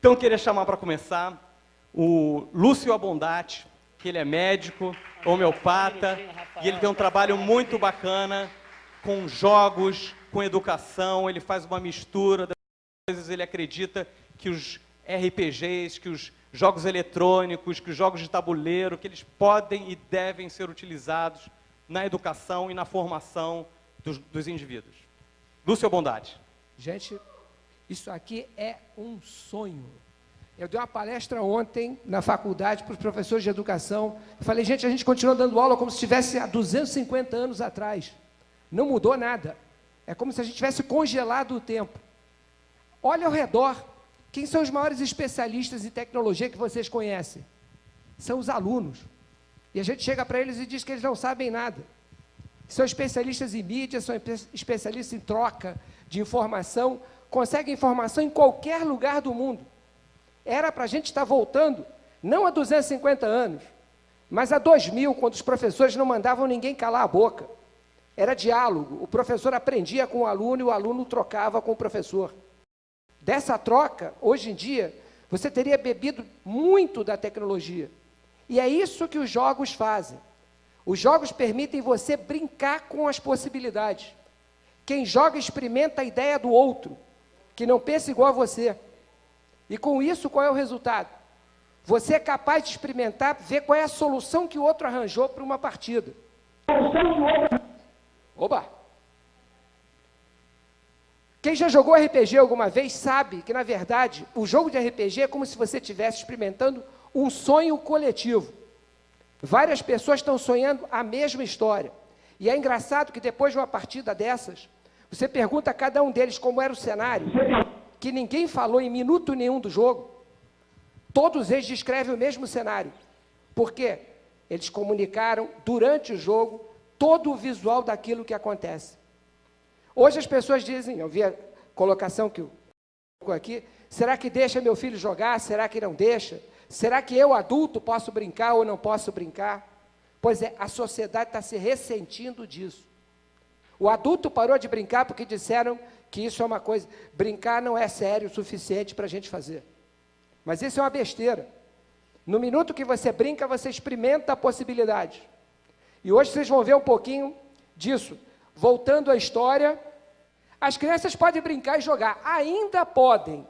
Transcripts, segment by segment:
Então, eu queria chamar para começar o Lúcio Abondati, que ele é médico, homeopata, e ele tem um trabalho muito bacana com jogos, com educação, ele faz uma mistura das coisas, ele acredita que os RPGs, que os jogos eletrônicos, que os jogos de tabuleiro, que eles podem e devem ser utilizados na educação e na formação dos indivíduos. Lúcio Abondati. Gente, isso aqui é um sonho. Eu dei uma palestra ontem na faculdade para os professores de educação. Eu falei, gente, a gente continua dando aula como se estivesse há 250 anos atrás. Não mudou nada. É como se a gente tivesse congelado o tempo. Olha ao redor. Quem são os maiores especialistas em tecnologia que vocês conhecem? São os alunos. E a gente chega para eles e diz que eles não sabem nada. São especialistas em mídia, são especialistas em troca de informação, conseguem informação em qualquer lugar do mundo. Era para a gente estar voltando, não a 250 anos, mas a 2000, quando os professores não mandavam ninguém calar a boca. Era diálogo, o professor aprendia com o aluno e o aluno trocava com o professor. Dessa troca, hoje em dia, você teria bebido muito da tecnologia. E é isso que os jogos fazem. Os jogos permitem você brincar com as possibilidades. Quem joga experimenta a ideia do outro, que não pensa igual a você. E com isso, qual é o resultado? Você é capaz de experimentar, ver qual é a solução que o outro arranjou para uma partida. Oba! Quem já jogou RPG alguma vez sabe que, na verdade, o jogo de RPG é como se você estivesse experimentando um sonho coletivo. Várias pessoas estão sonhando a mesma história. E é engraçado que depois de uma partida dessas, você pergunta a cada um deles como era o cenário, que ninguém falou em minuto nenhum do jogo. Todos eles descrevem o mesmo cenário. Por quê? Eles comunicaram durante o jogo todo o visual daquilo que acontece. Hoje as pessoas dizem, eu vi a colocação que eu aqui, será que deixa meu filho jogar? Será que não deixa? Será que eu, adulto, posso brincar ou não posso brincar? Pois é, a sociedade está se ressentindo disso. O adulto parou de brincar porque disseram que isso é uma coisa, brincar não é sério o suficiente para a gente fazer. Mas isso é uma besteira. No minuto que você brinca, você experimenta a possibilidade. E hoje vocês vão ver um pouquinho disso. Voltando à história, as crianças podem brincar e jogar, ainda podem,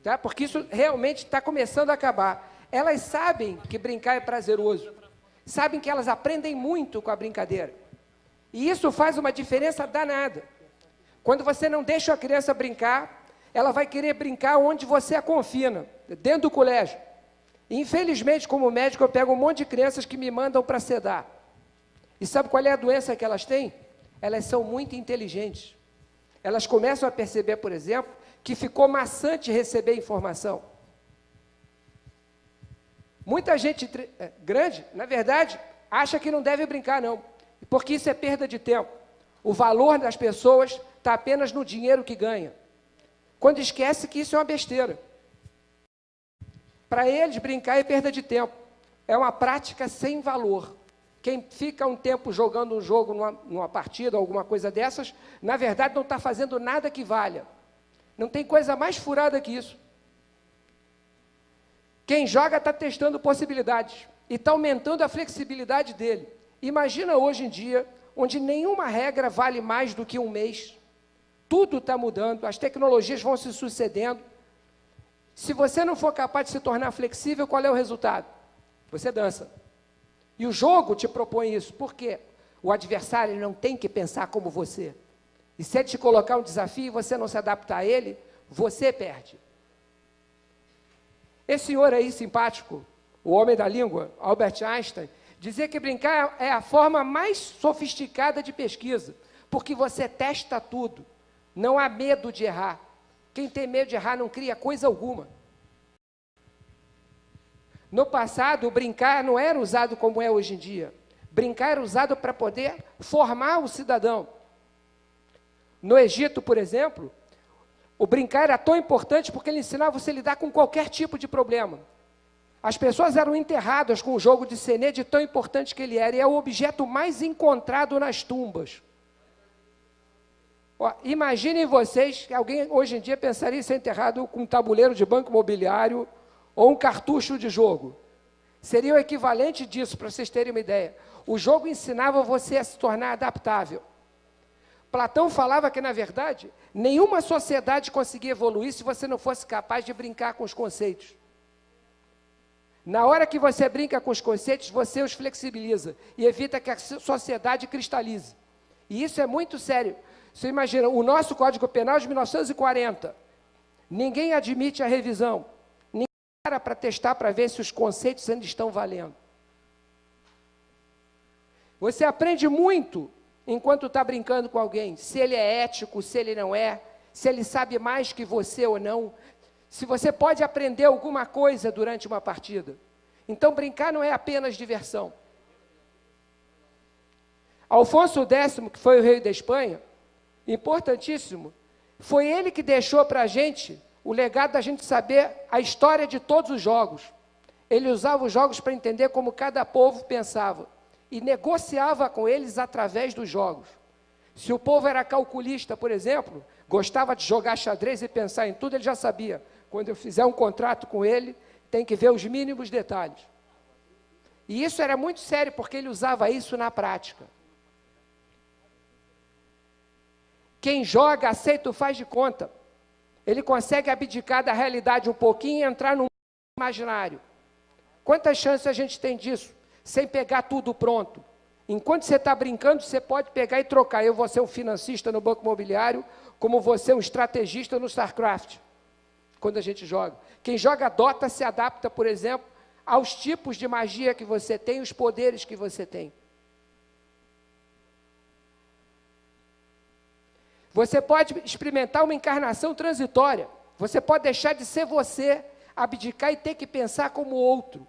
tá? Porque isso realmente está começando a acabar. Elas sabem que brincar é prazeroso, sabem que elas aprendem muito com a brincadeira. E isso faz uma diferença danada. Quando você não deixa a criança brincar, ela vai querer brincar onde você a confina, dentro do colégio. E, infelizmente, como médico, eu pego um monte de crianças que me mandam para sedar. E sabe qual é a doença que elas têm? Elas são muito inteligentes. Elas começam a perceber, por exemplo, que ficou maçante receber informação. Muita gente grande, na verdade, acha que não deve brincar, não, porque isso é perda de tempo. O valor das pessoas está apenas no dinheiro que ganha, quando esquece que isso é uma besteira. Para eles, brincar é perda de tempo. É uma prática sem valor. Quem fica um tempo jogando um jogo numa partida, alguma coisa dessas, na verdade não está fazendo nada que valha. Não tem coisa mais furada que isso. Quem joga está testando possibilidades e está aumentando a flexibilidade dele. Imagina hoje em dia, onde nenhuma regra vale mais do que um mês. Tudo está mudando, as tecnologias vão se sucedendo. Se você não for capaz de se tornar flexível, qual é o resultado? Você dança. E o jogo te propõe isso. Por quê? O adversário não tem que pensar como você. E se ele te colocar um desafio e você não se adaptar a ele, você perde. Esse senhor aí, simpático, o homem da língua, Albert Einstein, dizia que brincar é a forma mais sofisticada de pesquisa, porque você testa tudo. Não há medo de errar. Quem tem medo de errar não cria coisa alguma. No passado, o brincar não era usado como é hoje em dia. Brincar era usado para poder formar o cidadão. No Egito, por exemplo, o brincar era tão importante porque ele ensinava você a lidar com qualquer tipo de problema. As pessoas eram enterradas com o jogo de cenê de tão importante que ele era, e é o objeto mais encontrado nas tumbas. Ó, imaginem vocês que alguém hoje em dia pensaria em ser enterrado com um tabuleiro de banco imobiliário ou um cartucho de jogo. Seria o equivalente disso, para vocês terem uma ideia. O jogo ensinava você a se tornar adaptável. Platão falava que, na verdade, nenhuma sociedade conseguia evoluir se você não fosse capaz de brincar com os conceitos. Na hora que você brinca com os conceitos, você os flexibiliza e evita que a sociedade cristalize. E isso é muito sério. Você imagina, o nosso Código Penal é de 1940. Ninguém admite a revisão. Ninguém para testar para ver se os conceitos ainda estão valendo. Você aprende muito enquanto está brincando com alguém, se ele é ético, se ele não é, se ele sabe mais que você ou não, se você pode aprender alguma coisa durante uma partida. Então, brincar não é apenas diversão. Alfonso X, que foi o rei da Espanha, importantíssimo, foi ele que deixou para a gente o legado da gente saber a história de todos os jogos. Ele usava os jogos para entender como cada povo pensava e negociava com eles através dos jogos. Se o povo era calculista, por exemplo, gostava de jogar xadrez e pensar em tudo, ele já sabia. Quando eu fizer um contrato com ele, tem que ver os mínimos detalhes. E isso era muito sério, porque ele usava isso na prática. Quem joga, aceita o faz de conta. Ele consegue abdicar da realidade um pouquinho e entrar num imaginário. Quantas chances a gente tem disso? Sem pegar tudo pronto. Enquanto você está brincando, você pode pegar e trocar. Eu vou ser um financista no banco imobiliário, como você um estrategista no StarCraft, quando a gente joga. Quem joga Dota se adapta, por exemplo, aos tipos de magia que você tem, os poderes que você tem. Você pode experimentar uma encarnação transitória. Você pode deixar de ser você, abdicar e ter que pensar como outro.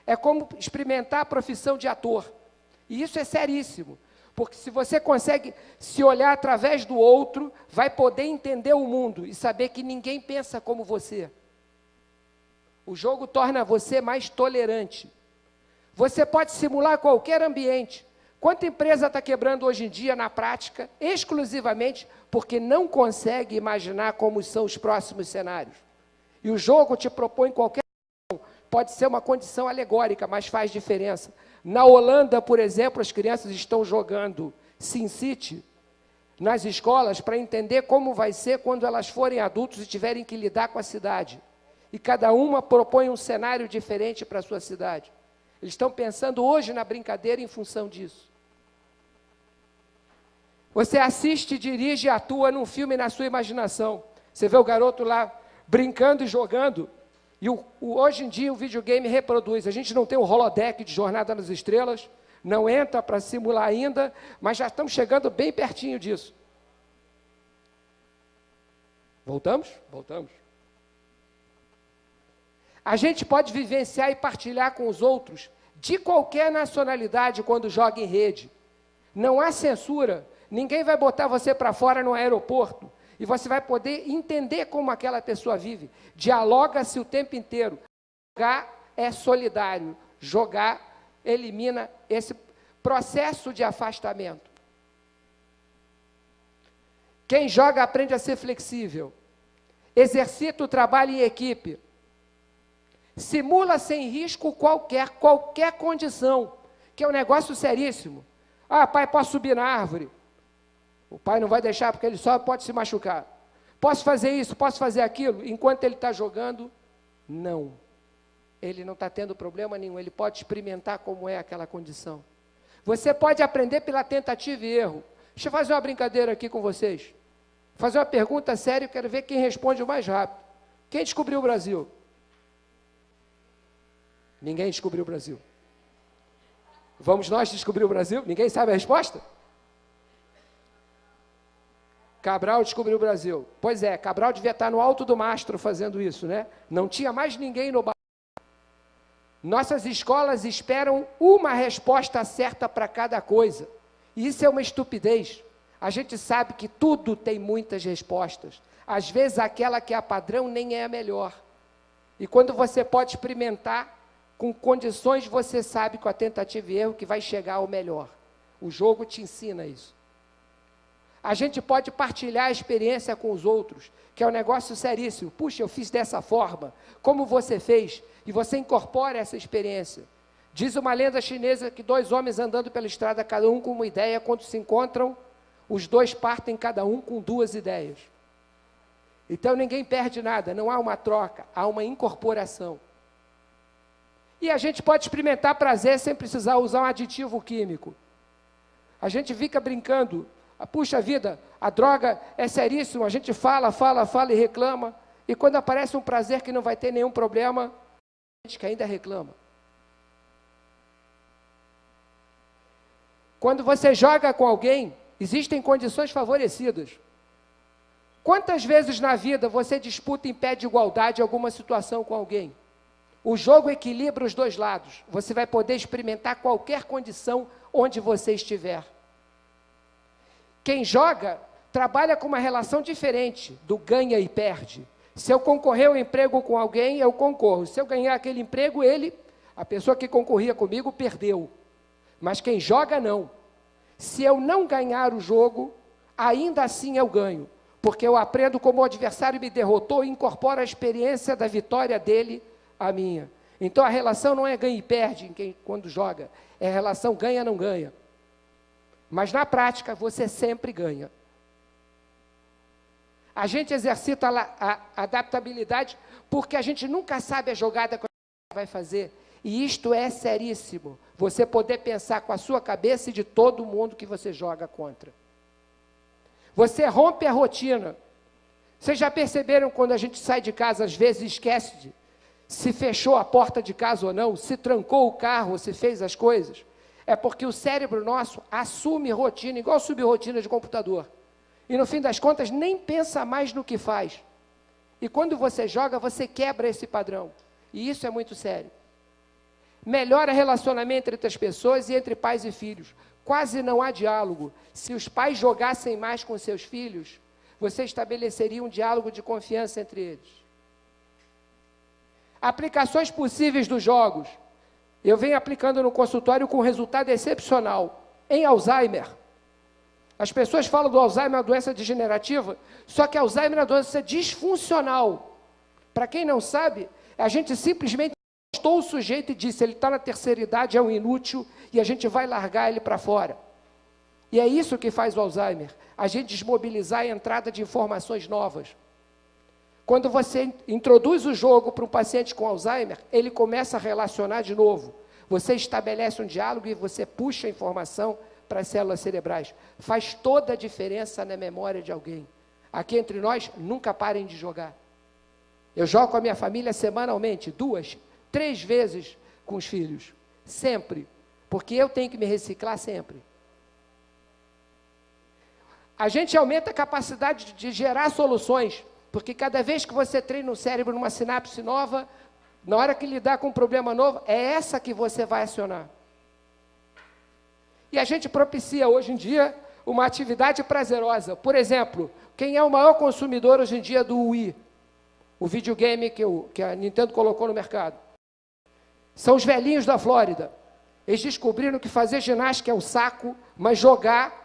É como experimentar a profissão de ator. E isso é seríssimo, porque se você consegue se olhar através do outro, vai poder entender o mundo e saber que ninguém pensa como você. O jogo torna você mais tolerante. Você pode simular qualquer ambiente. Quanta empresa está quebrando hoje em dia, na prática, exclusivamente porque não consegue imaginar como são os próximos cenários. E o jogo te propõe qualquer condição. Pode ser uma condição alegórica, mas faz diferença. Na Holanda, por exemplo, as crianças estão jogando SimCity nas escolas para entender como vai ser quando elas forem adultos e tiverem que lidar com a cidade. E cada uma propõe um cenário diferente para a sua cidade. Eles estão pensando hoje na brincadeira em função disso. Você assiste, dirige e atua num filme na sua imaginação. Você vê o garoto lá brincando e jogando. E hoje em dia o videogame reproduz. A gente não tem o holodeck de Jornada nas Estrelas, não entra para simular ainda, mas já estamos chegando bem pertinho disso. Voltamos? Voltamos. A gente pode vivenciar e partilhar com os outros de qualquer nacionalidade quando joga em rede. Não há censura. Ninguém vai botar você para fora no aeroporto. E você vai poder entender como aquela pessoa vive. Dialoga-se o tempo inteiro. Jogar é solidário. Jogar elimina esse processo de afastamento. Quem joga aprende a ser flexível. Exercita o trabalho em equipe. Simula sem risco qualquer condição, que é um negócio seríssimo. Ah, pai, posso subir na árvore? O pai não vai deixar porque ele só pode se machucar. Posso fazer isso, posso fazer aquilo? Enquanto ele está jogando, não. Ele não está tendo problema nenhum, ele pode experimentar como é aquela condição. Você pode aprender pela tentativa e erro. Deixa eu fazer uma brincadeira aqui com vocês. Vou fazer uma pergunta séria, eu quero ver quem responde o mais rápido. Quem descobriu o Brasil? Ninguém descobriu o Brasil. Vamos nós descobrir o Brasil? Ninguém sabe a resposta? Cabral descobriu o Brasil. Pois é, Cabral devia estar no alto do mastro fazendo isso, né? Não tinha mais ninguém no barco. Nossas escolas esperam uma resposta certa para cada coisa. E isso é uma estupidez. A gente sabe que tudo tem muitas respostas. Às vezes aquela que é a padrão nem é a melhor. E quando você pode experimentar com condições, você sabe com a tentativa e erro que vai chegar ao melhor. O jogo te ensina isso. A gente pode partilhar a experiência com os outros, que é um negócio seríssimo. Puxa, eu fiz dessa forma, como você fez? E você incorpora essa experiência. Diz uma lenda chinesa que 2 homens andando pela estrada, cada um com uma ideia, quando se encontram, os 2 partem cada um com 2 ideias. Então ninguém perde nada, não há uma troca, há uma incorporação. E a gente pode experimentar prazer sem precisar usar um aditivo químico. A gente fica brincando, puxa vida, a droga é seríssima, a gente fala e reclama, e quando aparece um prazer que não vai ter nenhum problema, a gente que ainda reclama. Quando você joga com alguém, existem condições favorecidas. Quantas vezes na vida você disputa em pé de igualdade alguma situação com alguém? O jogo equilibra os 2 lados. Você vai poder experimentar qualquer condição onde você estiver. Quem joga, trabalha com uma relação diferente do ganha e perde. Se eu concorrer ao emprego com alguém, eu concorro. Se eu ganhar aquele emprego, a pessoa que concorria comigo, perdeu. Mas quem joga, não. Se eu não ganhar o jogo, ainda assim eu ganho. Porque eu aprendo como o adversário me derrotou e incorporo a experiência da vitória dele à minha. Então a relação não é ganha e perde quando joga, é a relação ganha-não ganha. Mas na prática você sempre ganha. A gente exercita a adaptabilidade porque a gente nunca sabe a jogada que vai fazer. E isto é seríssimo. Você poder pensar com a sua cabeça e de todo mundo que você joga contra. Você rompe a rotina. Vocês já perceberam quando a gente sai de casa, às vezes esquece se fechou a porta de casa ou não, se trancou o carro, se fez as coisas? É porque o cérebro nosso assume rotina, igual subritina de computador. E no fim das contas, nem pensa mais no que faz. E quando você joga, você quebra esse padrão. E isso é muito sério. Melhora relacionamento entre as pessoas e entre pais e filhos. Quase não há diálogo. Se os pais jogassem mais com seus filhos, você estabeleceria um diálogo de confiança entre eles. Aplicações possíveis dos jogos. Eu venho aplicando no consultório com resultado excepcional. Em Alzheimer. As pessoas falam do Alzheimer, uma doença degenerativa, só que Alzheimer é uma doença disfuncional. Para quem não sabe, a gente simplesmente postou o sujeito e disse, ele está na terceira idade, é um inútil, e a gente vai largar ele para fora. E é isso que faz o Alzheimer, a gente desmobilizar a entrada de informações novas. Quando você introduz o jogo para um paciente com Alzheimer, ele começa a relacionar de novo. Você estabelece um diálogo e você puxa a informação para as células cerebrais. Faz toda a diferença na memória de alguém. Aqui entre nós, nunca parem de jogar. Eu jogo com a minha família semanalmente, 2, 3 vezes com os filhos. Sempre. Porque eu tenho que me reciclar sempre. A gente aumenta a capacidade de gerar soluções. Porque cada vez que você treina o cérebro numa sinapse nova, na hora que lidar com um problema novo, é essa que você vai acionar. E a gente propicia hoje em dia uma atividade prazerosa. Por exemplo, quem é o maior consumidor hoje em dia do Wii? O videogame que a Nintendo colocou no mercado. São os velhinhos da Flórida. Eles descobriram que fazer ginástica é um saco, mas jogar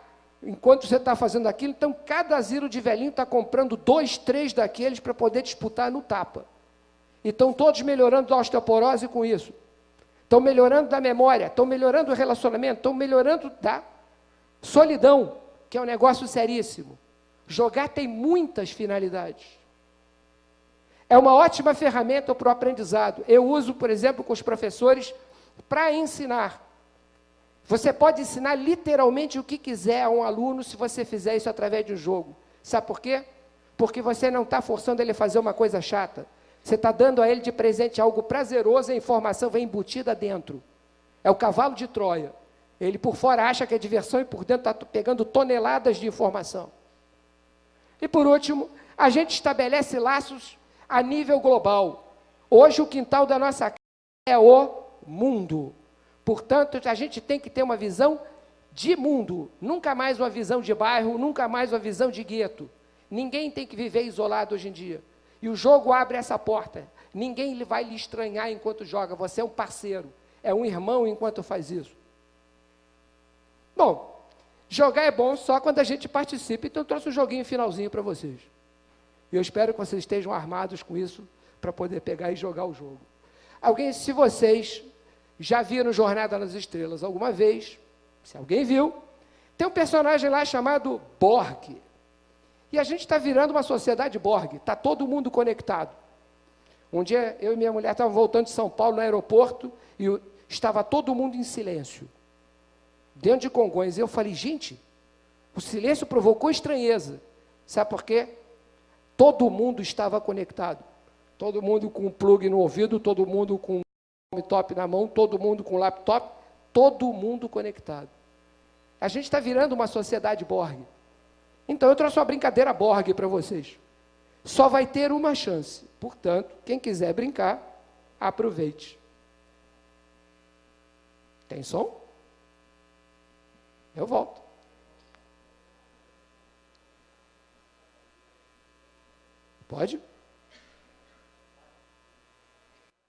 enquanto você está fazendo aquilo, então cada asilo de velhinho está comprando 2, 3 daqueles para poder disputar no tapa. E estão todos melhorando da osteoporose com isso. Estão melhorando da memória, estão melhorando o relacionamento, estão melhorando da solidão, que é um negócio seríssimo. Jogar tem muitas finalidades. É uma ótima ferramenta para o aprendizado. Eu uso, por exemplo, com os professores para ensinar. Você pode ensinar literalmente o que quiser a um aluno se você fizer isso através de um jogo. Sabe por quê? Porque você não está forçando ele a fazer uma coisa chata. Você está dando a ele de presente algo prazeroso e a informação vem embutida dentro. É o cavalo de Troia. Ele por fora acha que é diversão e por dentro está pegando toneladas de informação. E por último, a gente estabelece laços a nível global. Hoje o quintal da nossa casa é o mundo. Portanto, a gente tem que ter uma visão de mundo, nunca mais uma visão de bairro, nunca mais uma visão de gueto. Ninguém tem que viver isolado hoje em dia. E o jogo abre essa porta. Ninguém vai lhe estranhar enquanto joga. Você é um parceiro, é um irmão enquanto faz isso. Bom, Jogar é bom só quando a gente participa, então eu trouxe um joguinho finalzinho para vocês. E eu espero que vocês estejam armados com isso para poder pegar e jogar o jogo. Alguém, se vocês já viram Jornada nas Estrelas alguma vez, se alguém viu, tem um personagem lá chamado Borg. E a gente está virando uma sociedade Borg, está todo mundo conectado. Um dia, eu e minha mulher estávamos voltando de São Paulo no aeroporto e estava todo mundo em silêncio, dentro de Congonhas. E eu falei, gente, o silêncio provocou estranheza. Sabe por quê? Todo mundo estava conectado. Todo mundo com um plug no ouvido, todo mundo com um laptop na mão, todo mundo com laptop, todo mundo conectado. A gente está virando uma sociedade Borg. Então, eu trouxe uma brincadeira Borg para vocês. Só vai ter uma chance. Portanto, quem quiser brincar, aproveite. Tem som? Eu volto. Pode?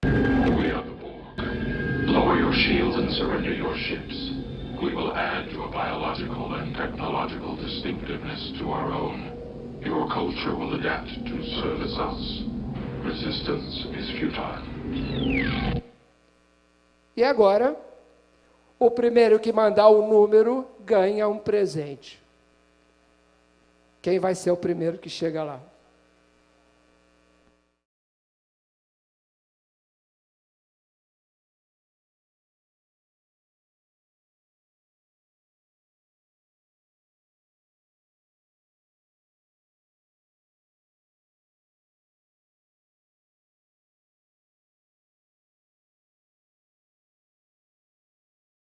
We are the Borg. Lower your shields and surrender your ships. We will add your biological and technological distinctiveness to our own. Your culture will adapt to service us. Resistance is futile. E agora, o primeiro que mandar o número ganha um presente. Quem vai ser o primeiro que chega lá?